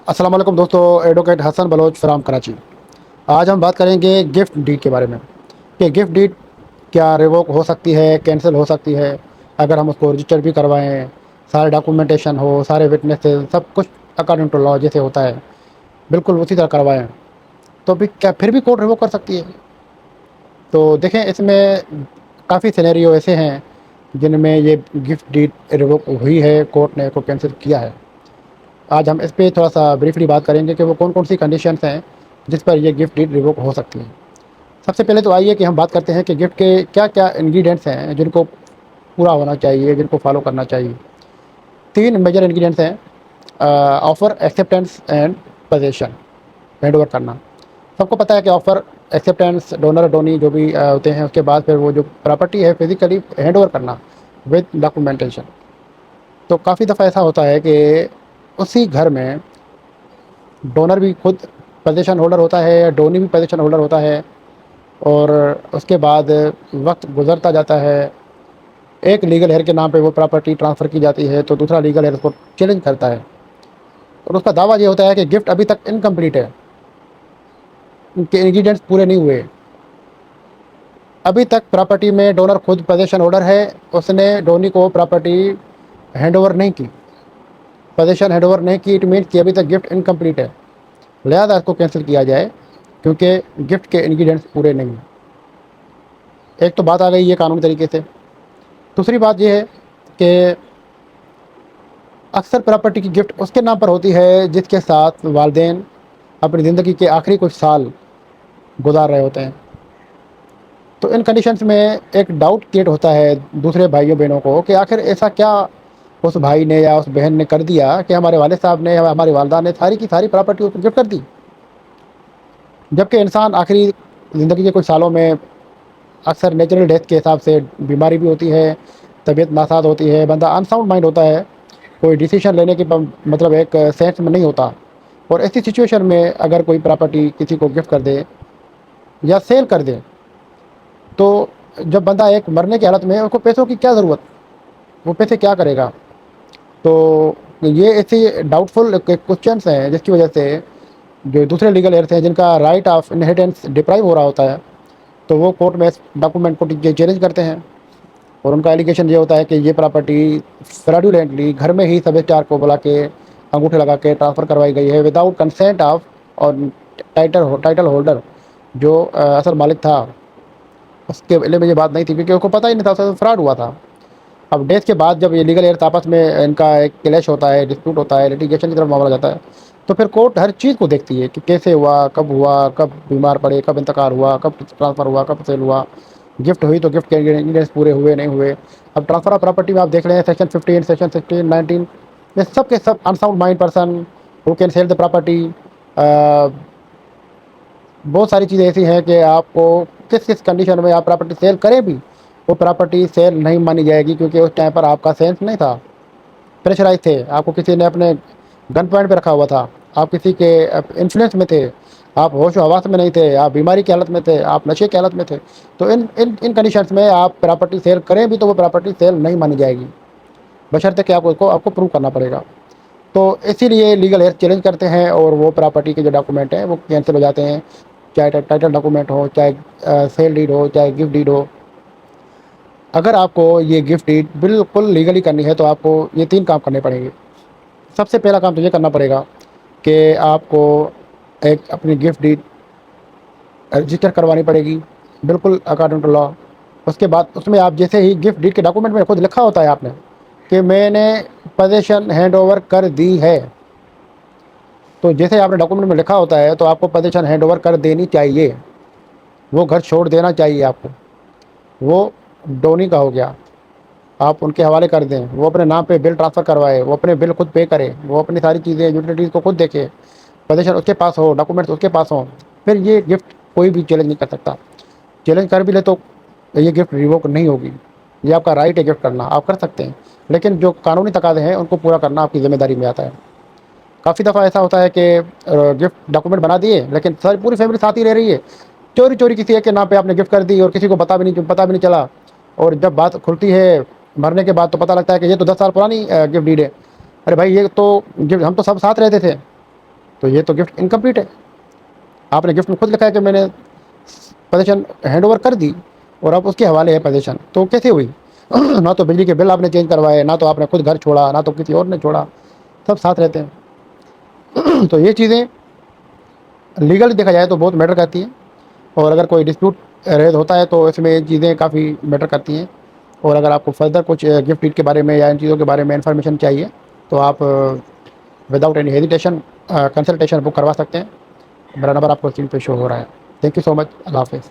السلام علیکم دوستو، ایڈوکیٹ حسن بلوچ فرام کراچی۔ آج ہم بات کریں گے گفٹ ڈیڈ کے بارے میں کہ گفٹ ڈیڈ کیا ریووک ہو سکتی ہے، کینسل ہو سکتی ہے اگر ہم اس کو رجسٹر بھی کروائیں، سارے ڈاکومنٹیشن ہو، سارے وٹنسز، سب کچھ اکارڈنگ ٹو لا جیسے ہوتا ہے بالکل اسی طرح کروائیں تو بھی کیا پھر بھی کورٹ ریووک کر سکتی ہے؟ تو دیکھیں، اس میں کافی سینیریو ایسے ہیں جن میں یہ گفٹ ڈیڈ ریووک ہوئی ہے، کورٹ نے اس کو کینسل کیا ہے۔ آج ہم اس پہ تھوڑا سا بریفلی بات کریں گے کہ وہ کون کون سی کنڈیشنز ہیں جس پر یہ گفٹ ڈیڈ ریووک ہو سکتی ہیں۔ سب سے پہلے تو آئیے کہ ہم بات کرتے ہیں کہ گفٹ کے کیا کیا انگریڈینٹس ہیں جن کو پورا ہونا چاہیے، جن کو فالو کرنا چاہیے۔ تین میجر انگریڈینٹس ہیں: offer, acceptance and position, hand over کرنا۔ سب کو پتہ ہے کہ آفر، ایکسیپٹینس، ڈونر ڈونی جو بھی ہوتے ہیں، اس کے بعد پھر وہ جو پراپرٹی ہے فزیکلی ہینڈ اوور کرنا ود ڈاکومنٹیشن۔ تو کافی دفعہ ایسا ہوتا ہے کہ اسی گھر میں ڈونر بھی خود پوزیشن ہولڈر ہوتا ہے، ڈونی بھی پوزیشن ہولڈر ہوتا ہے، اور اس کے بعد وقت گزرتا جاتا ہے، ایک لیگل ہیئر کے نام پہ وہ پراپرٹی ٹرانسفر کی جاتی ہے تو دوسرا لیگل ہیئر اس کو چیلنج کرتا ہے، اور اس کا دعویٰ یہ ہوتا ہے کہ گفٹ ابھی تک انکمپلیٹ ہے، ان کے انگریڈینٹس پورے نہیں ہوئے، ابھی تک پراپرٹی میں ڈونر خود پوزیشن ہولڈر ہے، اس نے ڈونی کو پراپرٹی ہینڈ اوور نہیں کی، پوزیشن ہینڈ اوور نہیں کی، اٹ مینس کہ ابھی تک گفٹ انکمپلیٹ ہے، لہذا اس کو کینسل کیا جائے کیونکہ گفٹ کے انگریڈینٹس پورے نہیں ہیں۔ ایک تو بات آ گئی یہ قانونی طریقے سے۔ دوسری بات یہ ہے کہ اکثر پراپرٹی کی گفٹ اس کے نام پر ہوتی ہے جس کے ساتھ والدین اپنی زندگی کے آخری کچھ سال گزار رہے ہوتے ہیں۔ تو ان کنڈیشنز میں ایک ڈاؤٹ کریٹ ہوتا ہے دوسرے بھائیوں بہنوں کو کہ آخر ایسا کیا اس بھائی نے یا اس بہن نے کر دیا کہ ہمارے والد صاحب نے یا ہماری والدہ نے ساری کی ساری پراپرٹی اس کو گفٹ کر دی، جبکہ انسان آخری زندگی کے کچھ سالوں میں اکثر نیچرل ڈیتھ کے حساب سے بیماری بھی ہوتی ہے، طبیعت ناساز ہوتی ہے، بندہ انساؤنڈ مائنڈ ہوتا ہے، کوئی ڈیسیشن لینے کی مطلب ایک سینس میں نہیں ہوتا، اور ایسی سچویشن میں اگر کوئی پراپرٹی کسی کو گفٹ کر دے یا سیل کر دے تو جب بندہ ایک مرنے کی حالت میں ہے، اس کو پیسوں کی کیا ضرورت، وہ پیسے کیا کرے گا؟ تو یہ ایسی ڈاؤٹ فل کوشچنس ہیں جس کی وجہ سے جو دوسرے لیگل ایئرس ہیں جن کا رائٹ آف انہیریٹنس ڈپرائیو ہو رہا ہوتا ہے تو وہ کورٹ میں اس ڈاکومنٹ کو چیلنج کرتے ہیں، اور ان کا ایلیگیشن یہ ہوتا ہے کہ یہ پراپرٹی فراڈولینٹلی گھر میں ہی سب اسٹار کو بلا کے انگوٹھے لگا کے ٹرانسفر کروائی گئی ہے وداؤٹ کنسینٹ آف اور ٹائٹل ہولڈر جو اصل مالک تھا اس کے علم میں یہ بات نہیں تھی، کیونکہ اس کو پتہ ہی نہیں تھا، فراڈ ہوا تھا۔ اب ڈیتھ کے بعد جب یہ لیگل ایئرس آپس میں ان کا ایک کلیش ہوتا ہے، ڈسپیوٹ ہوتا ہے، لیٹیگیشن کی طرف معاملہ جاتا ہے، تو پھر کورٹ ہر چیز کو دیکھتی ہے کہ کیسے ہوا، کب بیمار پڑے، کب انتقال ہوا، کب ٹرانسفر ہوا، کب سیل ہوا، گفٹ ہوئی تو گفٹ کے انگریڈینٹس پورے ہوئے نہیں ہوئے۔ اب ٹرانسفر آف پراپرٹی میں آپ دیکھ لیں سیکشن 15، سیکشن 16، 19، یہ سب کے سب unsound mind person who can sell the property, بہت ساری چیزیں ایسی ہیں کہ آپ کو کس کس کنڈیشن میں آپ پراپرٹی سیل کریں بھی وہ پراپرٹی سیل نہیں مانی جائے گی، کیونکہ اس ٹائم پر آپ کا سینس نہیں تھا، پریشرائز تھے، آپ کو کسی نے اپنے گن پوائنٹ پہ رکھا ہوا تھا، آپ کسی کے انفلوئنس میں تھے، آپ ہوش و حواس میں نہیں تھے، آپ بیماری کی حالت میں تھے، آپ نشے کی حالت میں تھے، تو ان کنڈیشنز میں آپ پراپرٹی سیل کریں بھی تو وہ پراپرٹی سیل نہیں مانی جائے گی، بشرطے کہ آپ کو پروو کرنا پڑے گا۔ تو اسی لیے لیگل ایئر چیلنج کرتے ہیں اور وہ پراپرٹی کے جو ڈاکومنٹ ہیں وہ کینسل ہو جاتے ہیں، چاہے ٹائٹل ڈاکومنٹ ہو، چاہے سیل ڈیڈ ہو، چاہے گفٹ ڈیڈ ہو۔ اگر آپ کو یہ گفٹ ڈیڈ بالکل لیگلی کرنی ہے تو آپ کو یہ تین کام کرنے پڑیں گے۔ سب سے پہلا کام تو یہ کرنا پڑے گا کہ آپ کو ایک اپنی گفٹ ڈیڈ رجسٹر کروانی پڑے گی بالکل اکارڈنگ ٹو لا۔ اس کے بعد اس میں آپ جیسے ہی گفٹ ڈیڈ کے ڈاکومنٹ میں خود لکھا ہوتا ہے آپ نے کہ میں نے پوزیشن ہینڈ اوور کر دی ہے، تو جیسے آپ نے ڈاکومنٹ میں لکھا ہوتا ہے تو آپ کو پوزیشن ہینڈ اوور کر دینی چاہیے، وہ گھر چھوڑ دینا چاہیے آپ کو، وہ ڈونی کا ہو گیا، آپ ان کے حوالے کر دیں، وہ اپنے نام پہ بل ٹرانسفر کروائے، وہ اپنے بل خود پے کرے، وہ اپنی ساری چیزیں یوٹیلیٹیز کو خود دیکھے، پوزیشن اس کے پاس ہو، ڈاکومنٹس اس کے پاس ہوں، پھر یہ گفٹ کوئی بھی چیلنج نہیں کر سکتا۔ چیلنج کر بھی لے تو یہ گفٹ ریووک نہیں ہوگی، یہ آپ کا رائٹ ہے گفٹ کرنا، آپ کر سکتے ہیں، لیکن جو قانونی تقاضے ہیں ان کو پورا کرنا آپ کی ذمہ داری میں آتا ہے۔ کافی دفعہ ایسا ہوتا ہے کہ گفٹ ڈاکومنٹ بنا دیے لیکن ساری پوری فیملی ساتھ ہی رہ رہی ہے، چوری چوری کسی ایک کے نام پہ آپ نے گفٹ کر دی اور کسی کو پتہ بھی نہیں چلا، اور جب بات کھلتی ہے مرنے کے بعد تو پتہ لگتا ہے کہ یہ تو 10 سال پرانی گفٹ ڈیڈ ہے۔ ارے بھائی یہ تو ہم تو سب ساتھ رہتے تھے، تو یہ تو گفٹ انکمپلیٹ ہے. آپ نے گفٹ میں خود لکھا ہے کہ میں نے پوزیشن ہینڈ اوور کر دی اور اب اس کے حوالے ہے پوزیشن, تو کیسے ہوئی؟ نہ تو بجلی کے بل آپ نے چینج کروائے, نہ تو آپ نے خود گھر چھوڑا, نہ تو کسی اور نے چھوڑا, سب ساتھ رہتے ہیں. تو یہ چیزیں لیگل دیکھا جائے تو بہت میٹر کرتی ہیں, اور اگر کوئی ڈسپیوٹ ریز ہوتا ہے تو اس میں چیزیں کافی میٹر کرتی ہیں. اور اگر آپ کو فردر کچھ گفٹ ڈیڈ کے بارے میں یا ان چیزوں کے بارے میں انفارمیشن چاہیے تو آپ وداؤٹ اینی ہیزیٹیشن کنسلٹیشن بک کروا سکتے ہیں. میرا نمبر آپ کو اسکرین پہ شو ہو رہا ہے. تھینک یو سو مچ. اللہ حافظ.